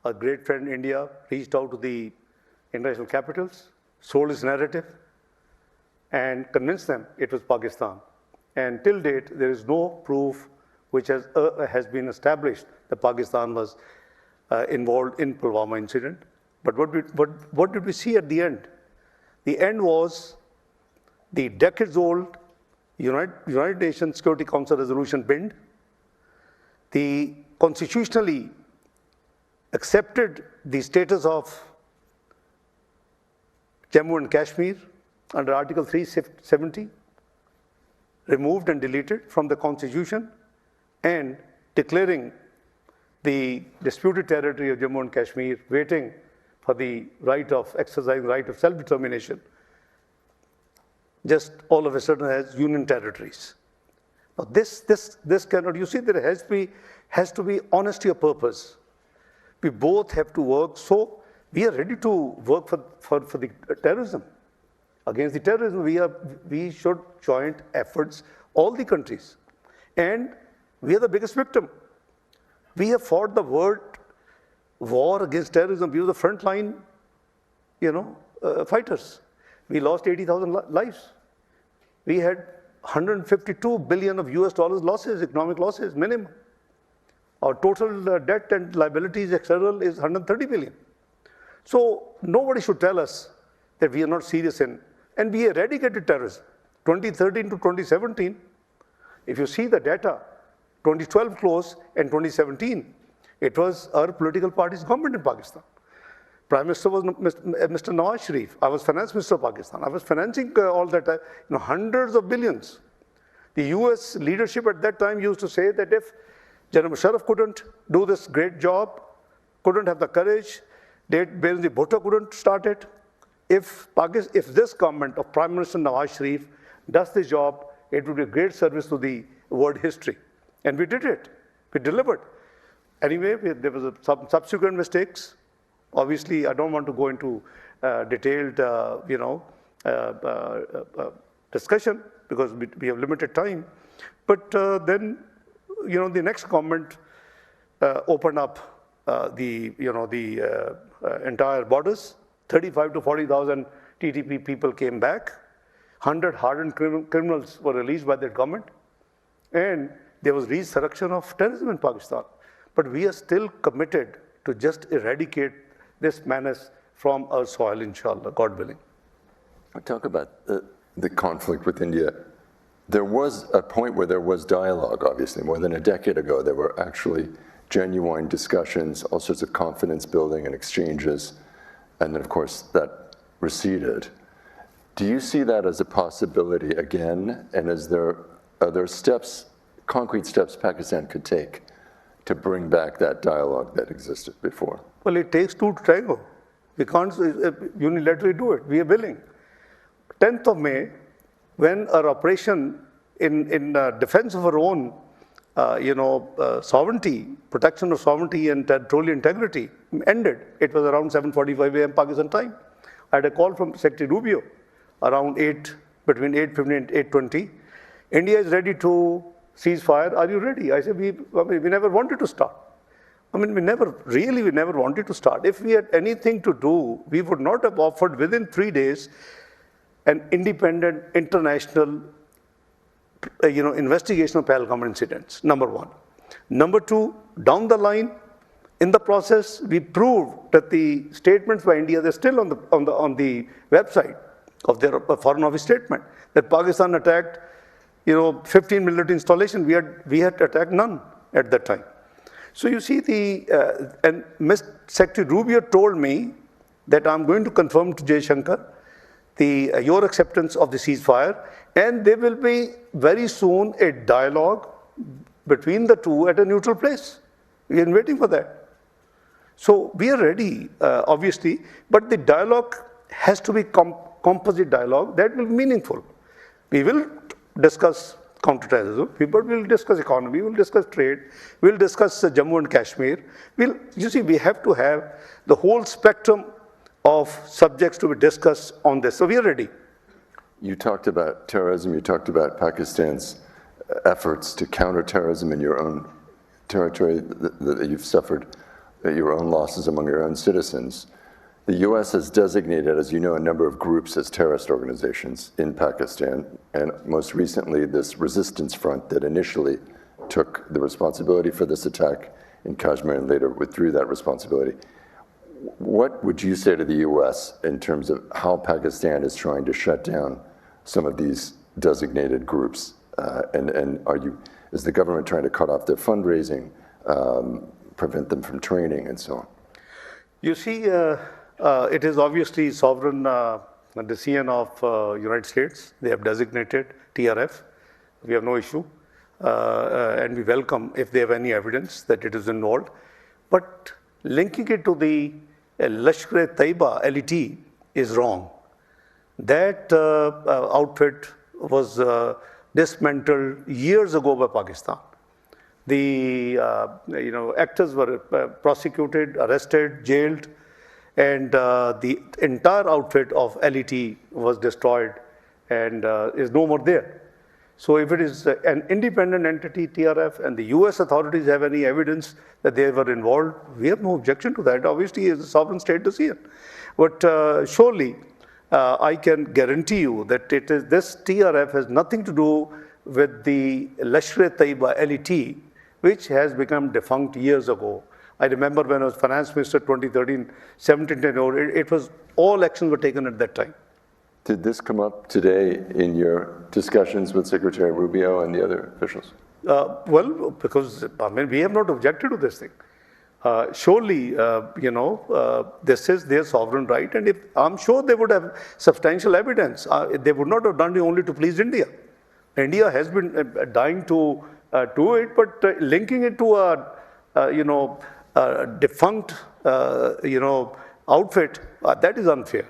our great friend India reached out to the international capitals, sold its narrative, and convinced them it was Pakistan. And till date, there is no proof which has been established that Pakistan was involved in Pulwama incident. But what did we see at the end? The end was the decades-old United Nations Security Council resolution binned, the constitutionally accepted the status of Jammu and Kashmir under Article 370, removed and deleted from the Constitution, and declaring the disputed territory of Jammu and Kashmir, waiting for the right of exercising right of self-determination, just all of a sudden as union territories. Now this cannot, you see, there has to be honesty of purpose. We both have to work, so we are ready to work for the terrorism. Against the terrorism, we should joint efforts, all the countries. And we are the biggest victim. We have fought the world war against terrorism. We were the frontline, fighters. We lost 80,000 lives. We had 152 billion of US dollars losses, economic losses, minimum. Our total debt and liabilities external is 130 billion. So nobody should tell us that we are not serious in, and we eradicated terrorism. 2013 to 2017, if you see the data, 2012 close and 2017, it was our political party's government in Pakistan. Prime Minister was Mr. Nawaz Sharif. I was Finance Minister of Pakistan. I was financing all that, hundreds of billions. The US leadership at that time used to say that if General Musharraf couldn't do this great job, couldn't have the courage, Benazir Bhutto couldn't start it, if this government of Prime Minister Nawaz Sharif does this job, it would be a great service to the world history. And we did it. We delivered. Anyway, there was some subsequent mistakes. Obviously, I don't want to go into detailed, discussion because we have limited time. But then, the next government opened up the entire borders. 35 to 40,000 TTP people came back. 100 hardened criminals were released by that government. And there was resurrection of terrorism in Pakistan. But we are still committed to just eradicate this menace from our soil, inshallah, God willing. I'll talk about the conflict with India. There was a point where there was dialogue, obviously. More than a decade ago, there were actually genuine discussions, all sorts of confidence building and exchanges. And then, of course, that receded. Do you see that as a possibility again? And are there steps, concrete steps Pakistan could take to bring back that dialogue that existed before? Well, it takes two to tango. We can't unilaterally do it. We are willing. 10th of May, when our operation in defense of our own, sovereignty, protection of sovereignty and territorial integrity ended, it was around 7:45 a.m. Pakistan time. I had a call from Secretary Rubio around between 8:15 and 8:20. India is ready to cease fire. Are you ready? I said, we never wanted to start. We never wanted to start. If we had anything to do, we would not have offered within 3 days an independent international investigation of Pahalgam incidents, number one. Number two, down the line, in the process, we proved that the statements by India, they're still on the website of their Foreign Office statement, that Pakistan attacked 15 military installations. We had attacked none at that time. So you see, and Secretary Rubio told me that I'm going to confirm to Jay Shankar your acceptance of the ceasefire, and there will be very soon a dialogue between the two at a neutral place. We are waiting for that. So we are ready, obviously, but the dialogue has to be composite dialogue that will be meaningful. We will discuss counterterrorism, but we'll discuss economy, we'll discuss trade, we'll discuss Jammu and Kashmir. You see, we have to have the whole spectrum of subjects to be discussed on this. So we are ready. You talked about terrorism, you talked about Pakistan's efforts to counter terrorism in your own territory that you've suffered your own losses among your own citizens, the U.S. has designated, as you know, a number of groups as terrorist organizations in Pakistan, and most recently this resistance front that initially took the responsibility for this attack in Kashmir and later withdrew that responsibility. What would you say to the U.S. in terms of how Pakistan is trying to shut down some of these designated groups? And is the government trying to cut off their fundraising, prevent them from training, and so on? You see, it is obviously sovereign decision of United States. They have designated TRF. We have no issue. And we welcome if they have any evidence that it is involved. But linking it to the Lashkar-e-Taiba, LET, is wrong. That outfit was dismantled years ago by Pakistan. The actors were prosecuted, arrested, jailed, and the entire outfit of LET was destroyed and is no more there. So if it is an independent entity, TRF, and the US authorities have any evidence that they were involved, we have no objection to that. Obviously, it's a sovereign state decision. But surely, I can guarantee you that this TRF has nothing to do with the Lashkar-e-Taiba, LET, which has become defunct years ago. I remember when I was finance minister 2013, 17, it was all actions were taken at that time. Did this come up today in your discussions with Secretary Rubio and the other officials? Well, because we have not objected to this thing. Surely, this is their sovereign right, and I'm sure they would have substantial evidence. They would not have done it only to please India. India has been dying to do it, but linking it to a defunct, outfit, that is unfair.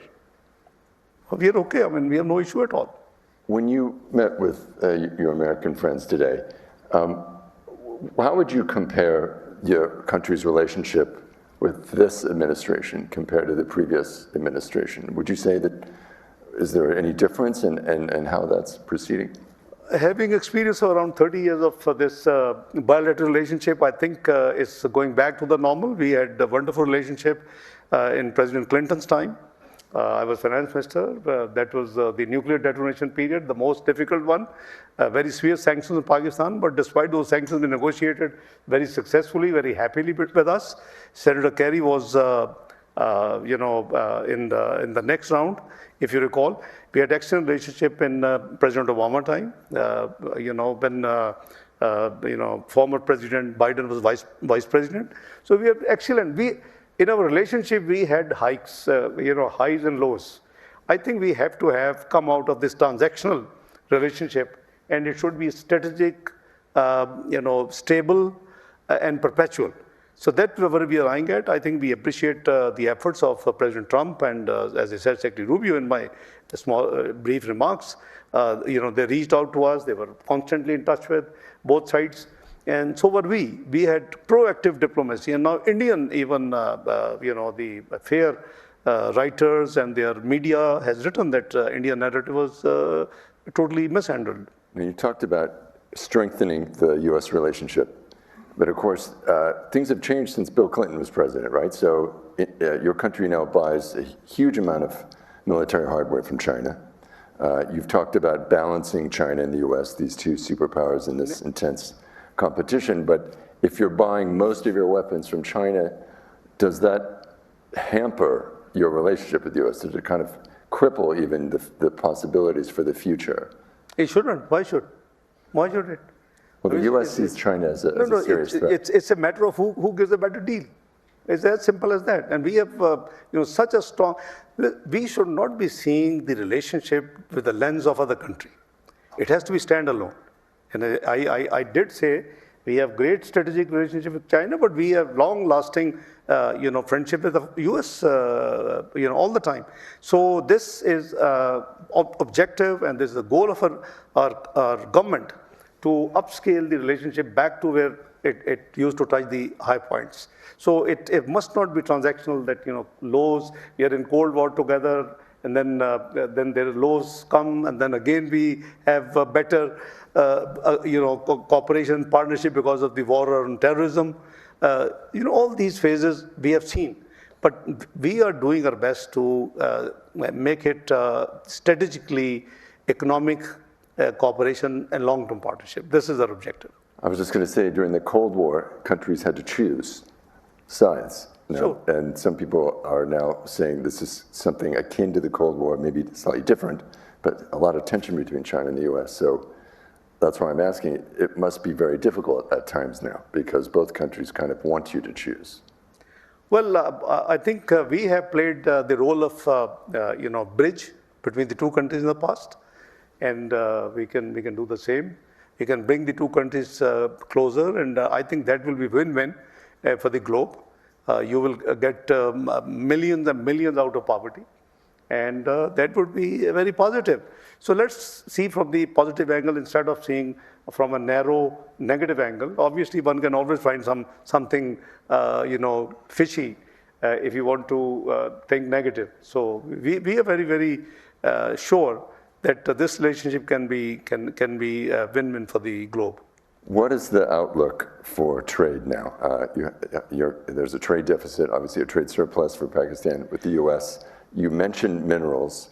We are okay. We have no issue at all. When you met with your American friends today, how would you compare your country's relationship with this administration compared to the previous administration? Would you say that, is there any difference in how that's proceeding? Having experience of around 30 years of this bilateral relationship, I think it's going back to the normal. We had a wonderful relationship in President Clinton's time. I was finance minister. That was the nuclear detonation period, the most difficult one. Very severe sanctions in Pakistan, but despite those sanctions, we negotiated very successfully, very happily with us. Senator Kerry was, in the next round, if you recall. We had excellent relationship in President Obama time. When former President Biden was vice president. So we have excellent. In our relationship, we had hikes, highs and lows. I think we have to come out of this transactional relationship, and it should be strategic, stable, and perpetual. So that's where we are eyeing at. I think we appreciate the efforts of President Trump and, as I said, Secretary Rubio in my small, brief remarks. They reached out to us. They were constantly in touch with both sides. And so were we. We had proactive diplomacy, and now Indian, even the fair writers and their media has written that Indian narrative was totally mishandled. You talked about strengthening the U.S. relationship, but of course things have changed since Bill Clinton was president, right? So your country now buys a huge amount of military hardware from China. You've talked about balancing China and the U.S., these two superpowers in this intense competition, but if you're buying most of your weapons from China, does that hamper your relationship with the U.S.? Does it kind of cripple even the possibilities for the future? It shouldn't. Why should? Why should it? Well, the U.S. sees China as a serious threat. It's a matter of who gives a better deal. It's as simple as that. And we have such a strong. We should not be seeing the relationship with the lens of other country. It has to be standalone. And I did say we have great strategic relationship with China, but we have long-lasting, friendship with the U.S. All the time. So this is objective, and this is the goal of our government to upscale the relationship back to where it used to touch the high points. So it must not be transactional. That lows. We are in Cold War together, and then their lows come, and then again we have better. Cooperation, partnership because of the war on terrorism. All these phases we have seen. But we are doing our best to make it strategically economic cooperation and long-term partnership. This is our objective. I was just going to say, during the Cold War, countries had to choose sides. Sure. And some people are now saying this is something akin to the Cold War, maybe slightly different, but a lot of tension between China and the US. So that's why I'm asking, it must be very difficult at times now, because both countries kind of want you to choose. Well, I think we have played the role of, bridge between the two countries in the past, and we can do the same. We can bring the two countries closer, and I think that will be win-win for the globe. You will get millions and millions out of poverty, and that would be very positive. So let's see from the positive angle instead of seeing from a narrow negative angle. Obviously, one can always find something fishy if you want to think negative. So we are very, very sure that this relationship can be a win-win for the globe. What is the outlook for trade now? There's a trade deficit, obviously a trade surplus for Pakistan with the US. You mentioned minerals.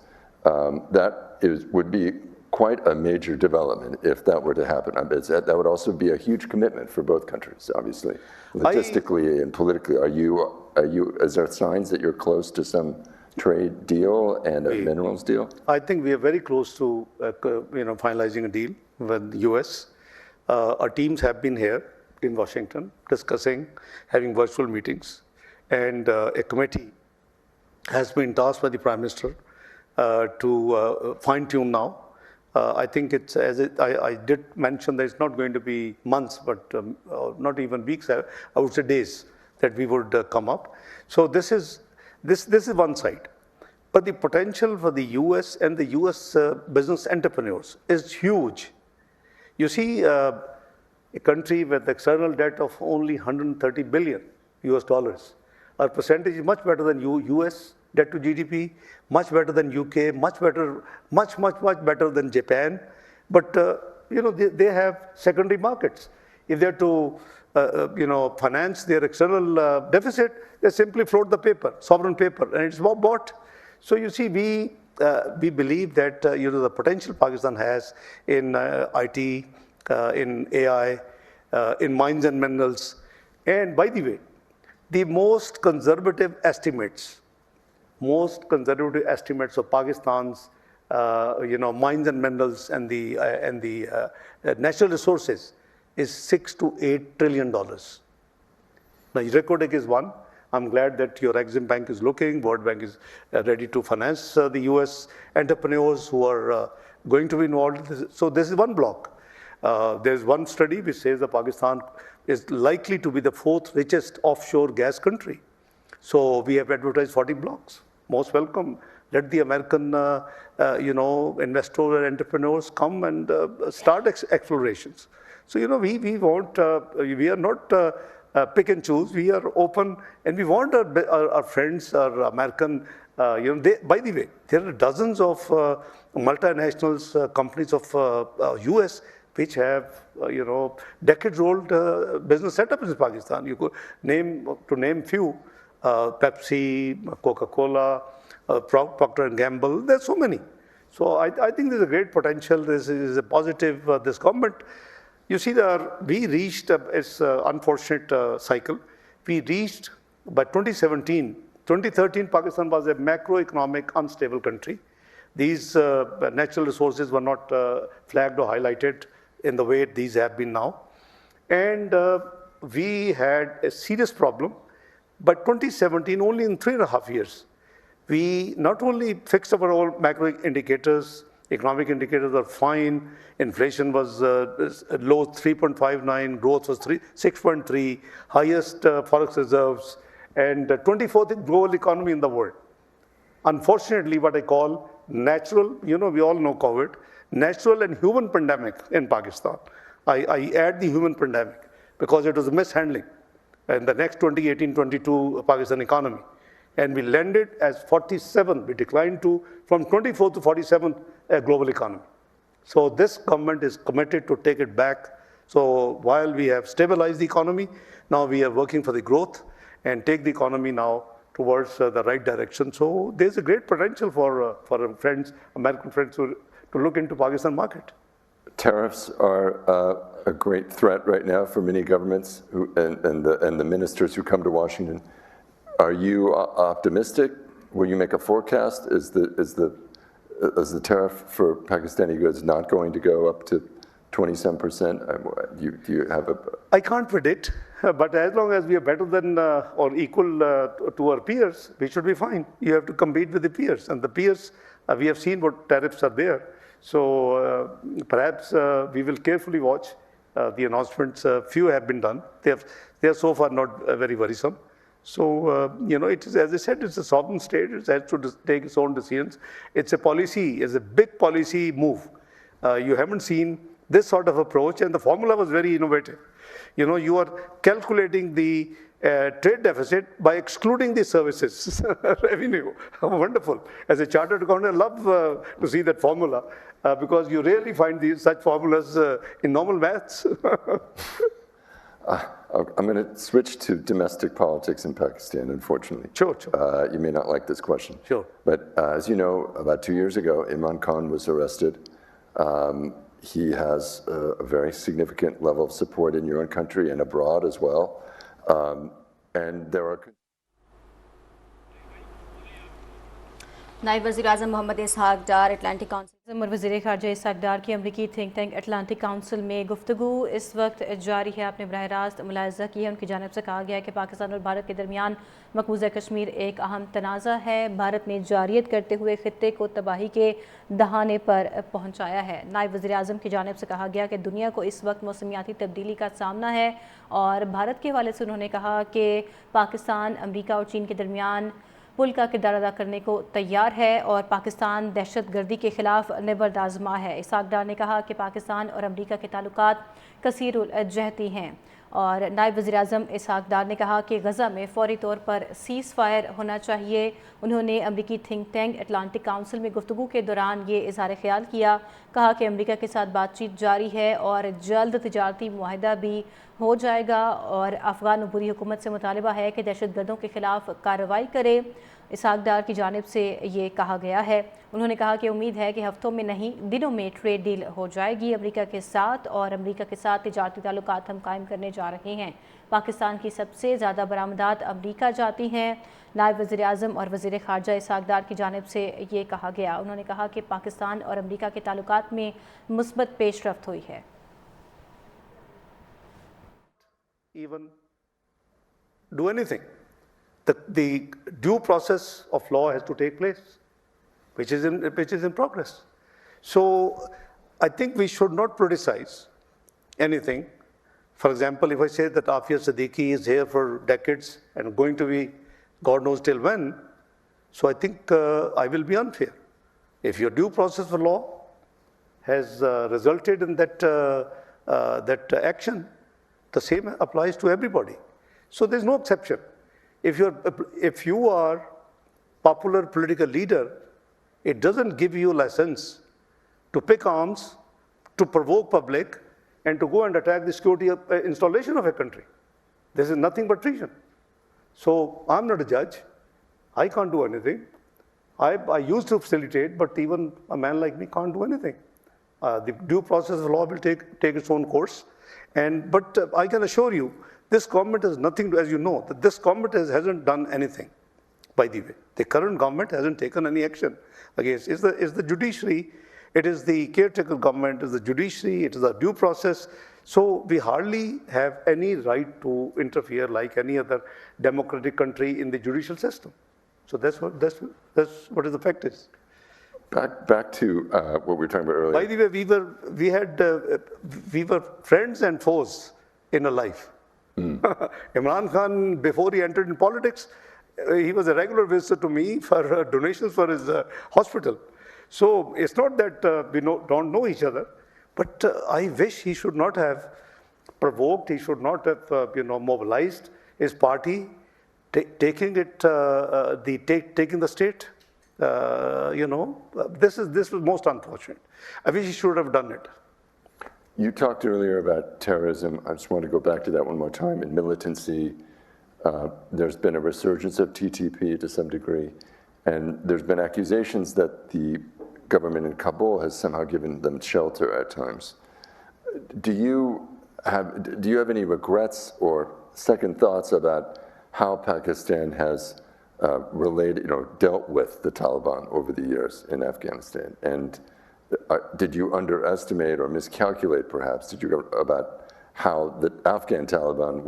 Would be quite a major development if that were to happen. That would also be a huge commitment for both countries, obviously. Logistically and politically, is there signs that you're close to some trade deal and a minerals deal? I think we are very close to finalizing a deal with the US. Our teams have been here in Washington discussing, having virtual meetings, and a committee has been tasked by the Prime Minister to fine-tune now. I think I did mention that it's not going to be months, but not even weeks, I would say days, that we would come up. So this is one side. But the potential for the US and the US business entrepreneurs is huge. You see, a country with external debt of only 130 billion US dollars, our percentage is much better than US debt to GDP, much better than UK, much better than Japan. But they have secondary markets. If they're to finance their external deficit, they simply float the paper, sovereign paper, and it's bought. So you see, we believe that the potential Pakistan has in IT, in AI, in mines and minerals, and by the way, the most conservative estimates of Pakistan's mines and minerals and the natural resources is $6 to $8 trillion. Now, Recordec is one. I'm glad that your Exim Bank is looking, World Bank is ready to finance the US entrepreneurs who are going to be involved. So this is one block. There's one study which says that Pakistan is likely to be the fourth richest offshore gas country. So we have advertised 40 blocks. Most welcome. Let the American, investors and entrepreneurs come and start explorations. So, we are not pick and choose. We are open, and we want our friends, our American, by the way, there are dozens of multinationals, companies of US, which have, decades-old business setup in Pakistan. You could name few, Pepsi, Coca-Cola, Procter & Gamble. There's so many. So I think there's a great potential. This is a positive, this government. You see, we reached its unfortunate cycle. We reached, by 2013, Pakistan was a macroeconomic unstable country. These natural resources were not flagged or highlighted in the way these have been now. And we had a serious problem. By 2017, only in 3.5 years, we not only fixed our all macro indicators, economic indicators were fine, inflation was low, 3.59, growth was 6.3, highest forex reserves, and 24th global economy in the world. Unfortunately, what I call natural, we all know COVID, natural and human pandemic in Pakistan. I add the human pandemic because it was a mishandling in the next 2018-22 Pakistan economy. And we landed as 47, we declined from 24th to 47th global economy. So this government is committed to take it back So while we have stabilized the economy, now we are working for the growth and take the economy now towards the right direction. So there's a great potential for friends, American friends, to look into Pakistan market. Tariffs are a great threat right now for many governments and the ministers who come to Washington. Are you optimistic? Will you make a forecast? Is the tariff for Pakistani goods not going to go up to 27%? Do you have a... I can't predict, but as long as we are better than or equal to our peers, we should be fine. You have to compete with the peers, and the peers, we have seen what tariffs are there. So perhaps we will carefully watch the announcements. Few have been done. They are so far not very worrisome. So, it is, as I said, it's a sovereign state. It has to take its own decisions. It's a policy, it's a big policy move. You haven't seen this sort of approach, and the formula was very innovative. You are calculating the trade deficit by excluding the services revenue. Wonderful. As a chartered accountant, I love to see that formula because you rarely find such formulas in normal maths. I'm going to switch to domestic politics in Pakistan, unfortunately. Sure. You may not like this question. Sure. But as you know, about 2 years ago, Imran Khan was arrested. He has a very significant level of support in your own country and abroad as well. And there are... नायब वज़ीर-ए-आज़म मोहम्मद इसहाक डार Atlantic council और वज़ीर ख़ारजा इशाक़ डार की अमरीकी think tank Atlantic council में गुफ्तगू इस वक्त जारी है। आपने बराह रास्त मुलाहज़ा किया, उनकी जानिब से कहा गया है कि पाकिस्तान और भारत के दरमियान मकबूजा कश्मीर एक अहम तनाज़ा है। भारत ने जारियत करते हुए ख़ित्ते को तबाही के दहाने पर पहुँचाया है। नायब वज़ीर-ए-आज़म की जानिब से कहा गया कि दुनिया को इस वक्त मौसमियाती तब्दीली का सामना है और भारत के हवाले से उन्होंने कहा कि पाकिस्तान अमरीका और चीन के दरमियान पुल का किरदार अदा करने को तैयार है और पाकिस्तान दहशत गर्दी के खिलाफ निबर्द आज़मा है। इशाक़ डार ने कहा कि पाकिस्तान और अमरीका के ताल्लुकात कसीरुल जहती हैं और नायब वज़ीर-ए-आज़म इसहाक़ डार ने कहा कि गज़ा में फ़ौरी तौर पर सीज़ फायर होना चाहिए। उन्होंने अमरीकी थिंक टैंक अटलांटिक काउंसिल में गुफ्तगू के दौरान ये इज़हार ख्याल किया। कहा कि अमरीका के साथ बातचीत जारी है और जल्द तिजारती मुआहदा भी हो जाएगा और अफ़गान अबूरी हुकूमत से मुतालबा है कि दहशतगर्दों के खिलाफ कार्रवाई करे। इशाक़ डार की जानिब से ये कहा गया है। उन्होंने कहा कि उम्मीद है कि हफ्तों में नहीं दिनों में ट्रेड डील हो जाएगी अमरीका के साथ और अमरीका के साथ तिजारती ताल्लुकात हम कायम करने जा रहे हैं। पाकिस्तान की सबसे ज़्यादा बरामदात अमरीका जाती हैं। नायब वज़ीर-ए-आज़म और वज़ीर ख़ारजा इशाक़ डार की जानिब से ये कहा गया। उन्होंने कहा कि पाकिस्तान और अमरीका के ताल्लुकात में मुस्बत पेशरफ्त हुई है। Even do anything. The due process of law has to take place, which is in progress. So I think we should not politicize anything. For example, if I say that Afia Siddiqui is here for decades and going to be God knows till when, so I think I will be unfair. If your due process for law has resulted in that action, the same applies to everybody. So there's no exception. If you are popular political leader, it doesn't give you license to pick arms, to provoke public, and to go and attack the security installation of a country. This is nothing but treason. So I'm not a judge. I can't do anything. I used to facilitate, but even a man like me can't do anything. The due process of law will take its own course. But I can assure you, this government has nothing to, as you know, that this government hasn't done anything, by the way. The current government hasn't taken any action against. It's the judiciary, it is the caretaker government, it is the judiciary, it is the due process. So we hardly have any right to interfere like any other democratic country in the judicial system. So that's what the fact is. Back to what we were talking about earlier. By the way, we were friends and foes in a life. Imran Khan, before he entered in politics, he was a regular visitor to me for donations for his hospital. So it's not that we don't know each other, but I wish he should not have provoked, he should not have mobilized his party, taking the state. This was most unfortunate. I wish he should have done it. You talked earlier about terrorism. I just want to go back to that one more time. In militancy, there's been a resurgence of TTP to some degree, and there's been accusations that the government in Kabul has somehow given them shelter at times. Do you have any regrets or second thoughts about how Pakistan has dealt with the Taliban over the years in Afghanistan? And did you underestimate or miscalculate, perhaps, about how the Afghan Taliban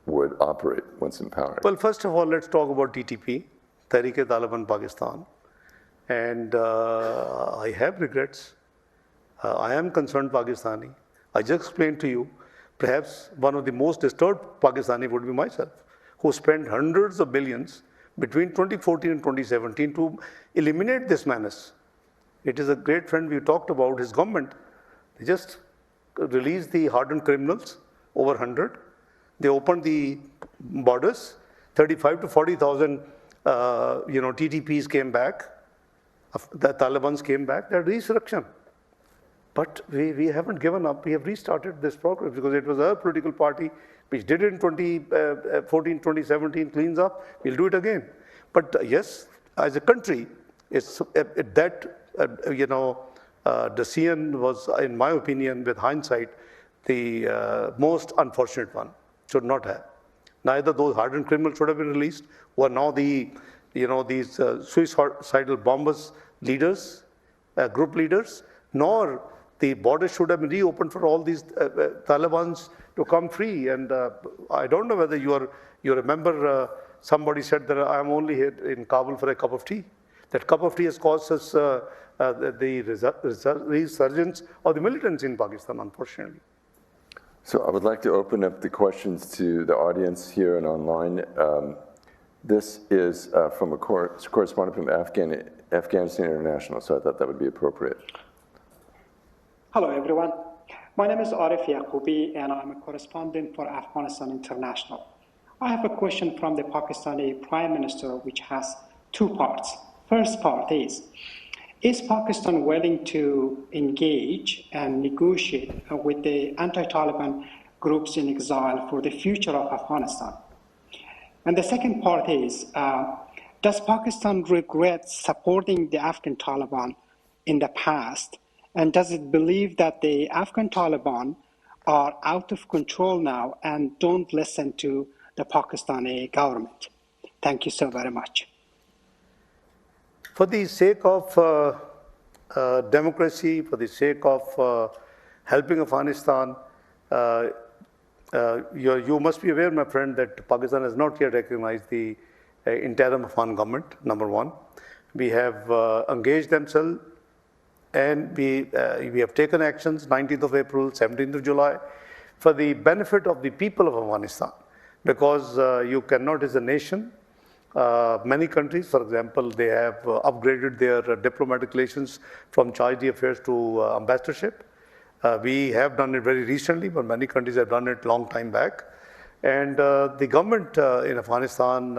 would operate once in power? Well, first of all, let's talk about TTP, Tehrik-e-Taliban Pakistan. And I have regrets. I am concerned Pakistani. I just explained to you, perhaps one of the most disturbed Pakistani would be myself, who spent hundreds of billions between 2014 and 2017 to eliminate this menace. It is a great friend we talked about, his government. They just released the hardened criminals, over 100. They opened the borders, 35 to 40,000 TTPs came back. The Taliban's came back, they're resurrection. But we haven't given up. We have restarted this progress because it was a political party which did it in 2014, 2017, cleans up. We'll do it again. But yes, as a country, decision was, in my opinion, with hindsight, the most unfortunate one. Should not have. Neither those hardened criminals should have been released, who are now these suicidal bombers leaders, group leaders, nor the borders should have been reopened for all these Talibans to come free. And I don't know whether you remember somebody said that I'm only here in Kabul for a cup of tea. That cup of tea has caused us the resurgence of the militants in Pakistan, unfortunately. So I would like to open up the questions to the audience here and online. This is from a correspondent from Afghanistan International, so I thought that would be appropriate. Hello, everyone. My name is Arif Yaqubi, and I'm a correspondent for Afghanistan International. I have a question from the Pakistani Prime Minister, which has two parts. First part is Pakistan willing to engage and negotiate with the anti-Taliban groups in exile for the future of Afghanistan? And the second part is, does Pakistan regret supporting the Afghan Taliban in the past? And does it believe that the Afghan Taliban are out of control now and don't listen to the Pakistani government? Thank you so very much. For the sake of democracy, for the sake of helping Afghanistan, you must be aware, my friend, that Pakistan has not yet recognized the interim Afghan government, number one. We have engaged themselves, and we have taken actions 19th of April, 17th of July, for the benefit of the people of Afghanistan. Because you cannot, as a nation, many countries, for example, they have upgraded their diplomatic relations from charge d'affaires to ambassadorship. We have done it very recently, but many countries have done it long time back. And the government in Afghanistan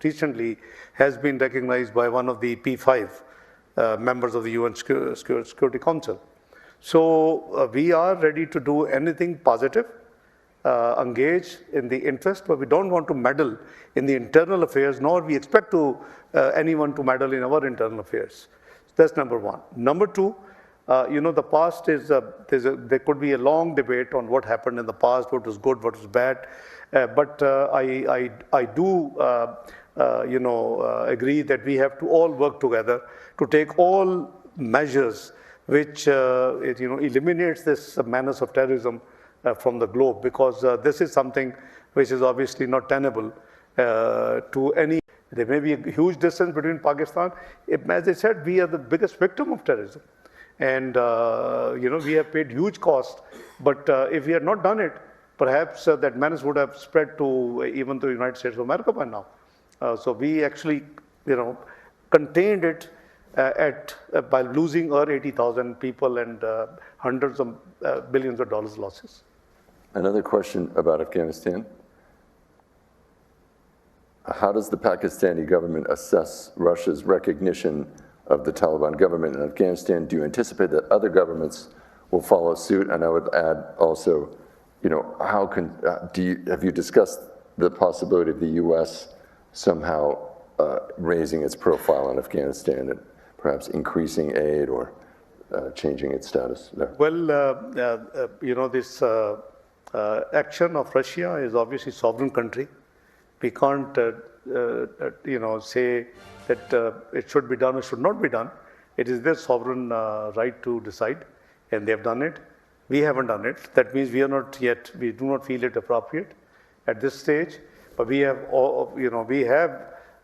recently has been recognized by one of the P5 members of the UN Security Council. So we are ready to do anything positive, engage in the interest, but we don't want to meddle in the internal affairs, nor we expect anyone to meddle in our internal affairs. That's number one. Number two, the past is, there could be a long debate on what happened in the past, what was good, what was bad. But I do, agree that we have to all work together to take all measures which, eliminates this menace of terrorism from the globe, because this is something which is obviously not tenable to any. There may be a huge distance between Pakistan. As I said, we are the biggest victim of terrorism. And, we have paid huge cost. But if we had not done it, perhaps that menace would have spread to even the United States of America by now. So we actually, contained it by losing our 80,000 people and hundreds of billions of dollars losses. Another question about Afghanistan. How does the Pakistani government assess Russia's recognition of the Taliban government in Afghanistan? Do you anticipate that other governments will follow suit. And I would add also, have you discussed the possibility of the U.S. somehow raising its profile in Afghanistan and perhaps increasing aid or changing its status there? Well, this action of Russia is obviously sovereign country. We can't, say that it should be done or should not be done. It is their sovereign right to decide, and they have done it. We haven't done it. That means we do not feel it appropriate at this stage. But we have,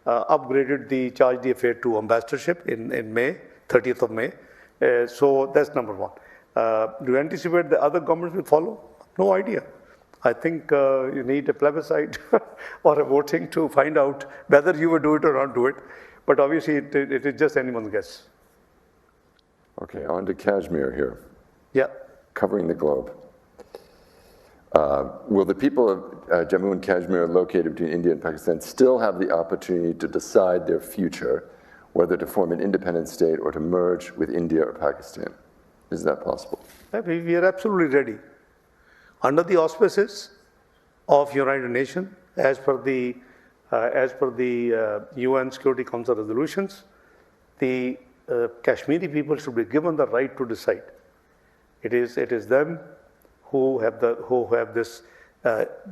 upgraded the charge d'affaires to ambassadorship in May, 30th of May. So that's number one. Do you anticipate the other governments will follow? No idea. I think you need a plebiscite or a voting to find out whether you will do it or not do it. But obviously, it is just anyone's guess. Okay, on to Kashmir here. Yeah. Covering the globe. Will the people of Jammu and Kashmir located between India and Pakistan still have the opportunity to decide their future, whether to form an independent state or to merge with India or Pakistan? Is that possible? We are absolutely ready. Under the auspices of United Nations, as per the UN Security Council resolutions, the Kashmiri people should be given the right to decide. It is them who have this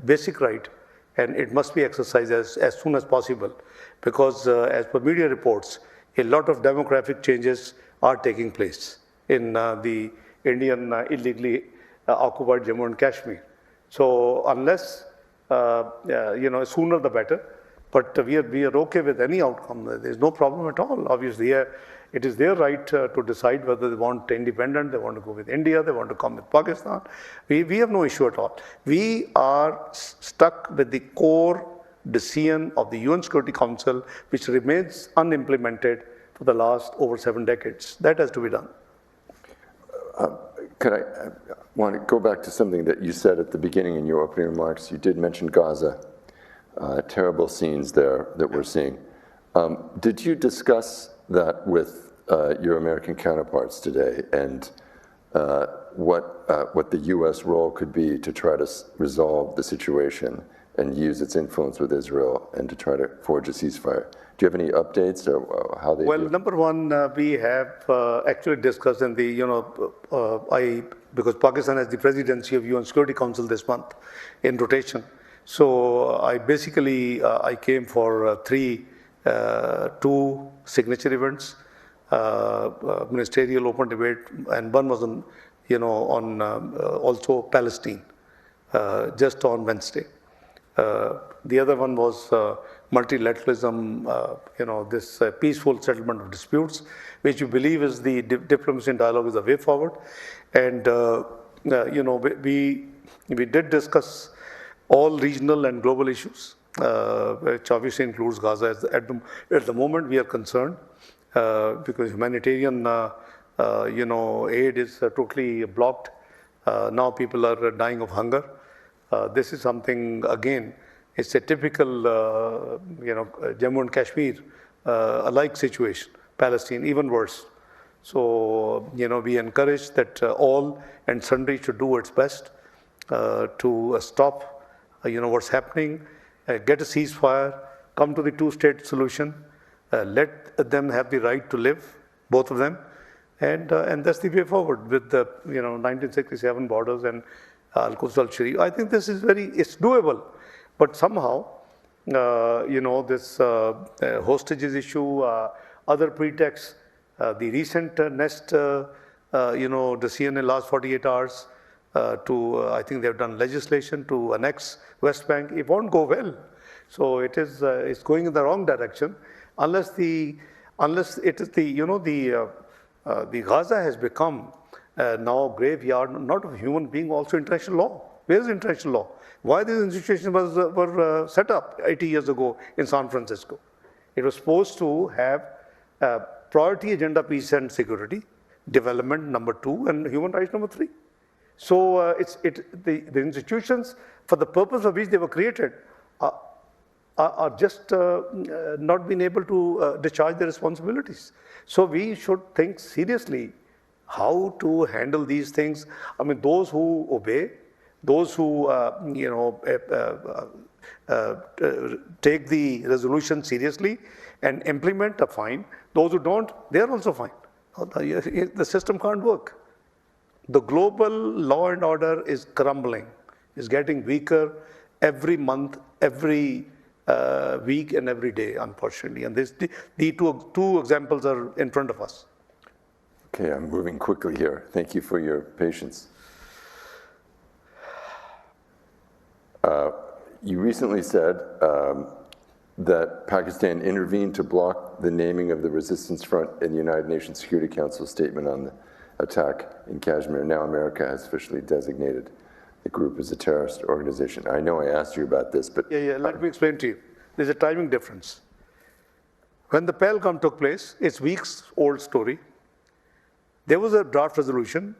basic right, and it must be exercised as soon as possible, because as per media reports, a lot of demographic changes are taking place in the Indian illegally occupied Jammu and Kashmir. So unless, sooner the better, but we are okay with any outcome. There's no problem at all. Obviously, it is their right to decide whether they want independent, they want to go with India, they want to come with Pakistan. We have no issue at all. We are stuck with the core decision of the UN Security Council, which remains unimplemented for the last over 7 decades. That has to be done. I want to go back to something that you said at the beginning in your opening remarks. You did mention Gaza, terrible scenes there that we're seeing. Did you discuss that with your American counterparts today, and what the U.S. role could be to try to resolve the situation and use its influence with Israel and to try to forge a ceasefire? Do you have any updates or how they? Well, number one, we have actually discussed in the, because Pakistan has the presidency of UN Security Council this month in rotation. So I basically, I came for 2 signature events, ministerial open debate, and one was on, also Palestine, just on Wednesday. The other one was multilateralism, this peaceful settlement of disputes, which we believe is the diplomacy and dialogue is the way forward. And, we did discuss all regional and global issues, which obviously includes Gaza. At the moment, we are concerned because humanitarian, aid is totally blocked. Now people are dying of hunger. This is something, again, it's a typical, Jammu and Kashmir alike situation. Palestine, even worse. So, we encourage that all and sundry should do its best to stop, what's happening, get a ceasefire, come to the 2-state solution, let them have the right to live, both of them, and that's the way forward with the, 1967 borders and Al-Quds al-Sharif. I think this is it's doable, but somehow, this hostages issue, other pretexts, the recent decision in last 48 hours I think they've done legislation to annex West Bank. It won't go well. So it's going in the wrong direction unless it is the Gaza has become now graveyard, not of human being, also international law. Where is international law? Why these institutions were set up 80 years ago in San Francisco? It was supposed to have priority agenda, peace and security, development number 2, and human rights number 3. So the institutions, for the purpose of which they were created, are just not being able to discharge their responsibilities. So we should think seriously how to handle these things. I mean, those who obey, those who, take the resolution seriously and implement are fine. Those who don't, they are also fine. The system can't work. The global law and order is crumbling, is getting weaker every month, every week and every day, unfortunately. And the two examples are in front of us. Okay, I'm moving quickly here. Thank you for your patience. You recently said that Pakistan intervened to block the naming of the resistance front in the United Nations Security Council statement on the attack in Kashmir. Now America has officially designated the group as a terrorist organization. I know I asked you about this, but... Yeah, let me explain to you. There's a timing difference. When the Pahalgam took place, it's weeks old story. There was a draft resolution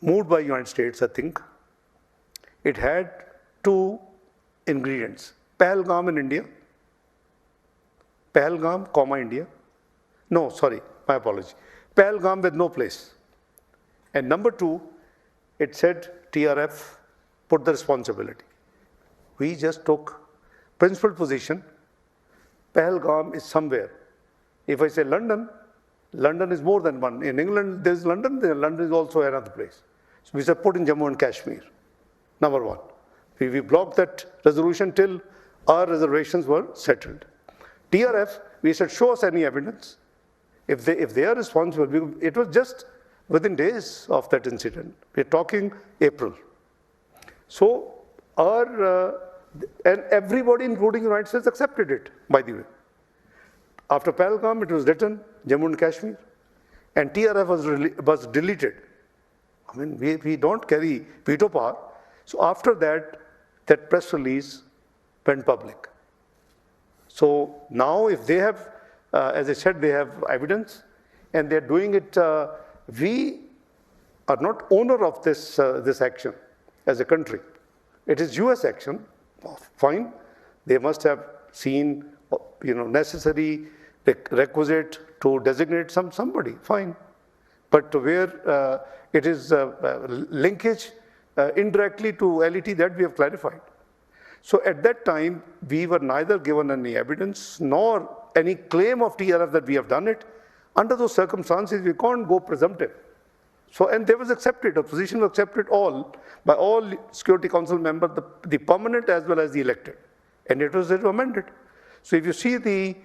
moved by United States, I think. It had two ingredients: Pahalgam in India, Pahalgam, India. No, sorry, my apology. Pahalgam with no place. And number two, it said TRF put the responsibility. We just took principled position. Pahalgam is somewhere. If I say London, London is more than one. In England, there's London, London is also another place. So we said put in Jammu and Kashmir, number one. We blocked that resolution till our reservations were settled. TRF, we said show us any evidence. If they are responsible, it was just within days of that incident. We're talking April. So and everybody, including the United States, accepted it, by the way. After Pahalgam, it was written Jammu and Kashmir, and TRF was deleted. I mean, we don't carry veto power. So after that, that press release went public. So now if they have, as I said, they have evidence, and they're doing it, we are not owner of this action as a country. It is US action, fine. They must have seen, necessary requisite to designate somebody, fine. But to where it is linkage indirectly to LET, that we have clarified. So at that time, we were neither given any evidence nor any claim of TRF that we have done it. Under those circumstances, we can't go presumptive. So, and they was accepted, opposition was accepted by all Security Council members, the permanent as well as the elected. And it was amended. So if you see the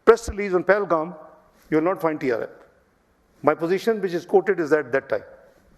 press release on Pahalgam, you will not find TRF. My position, which is quoted, is at that time.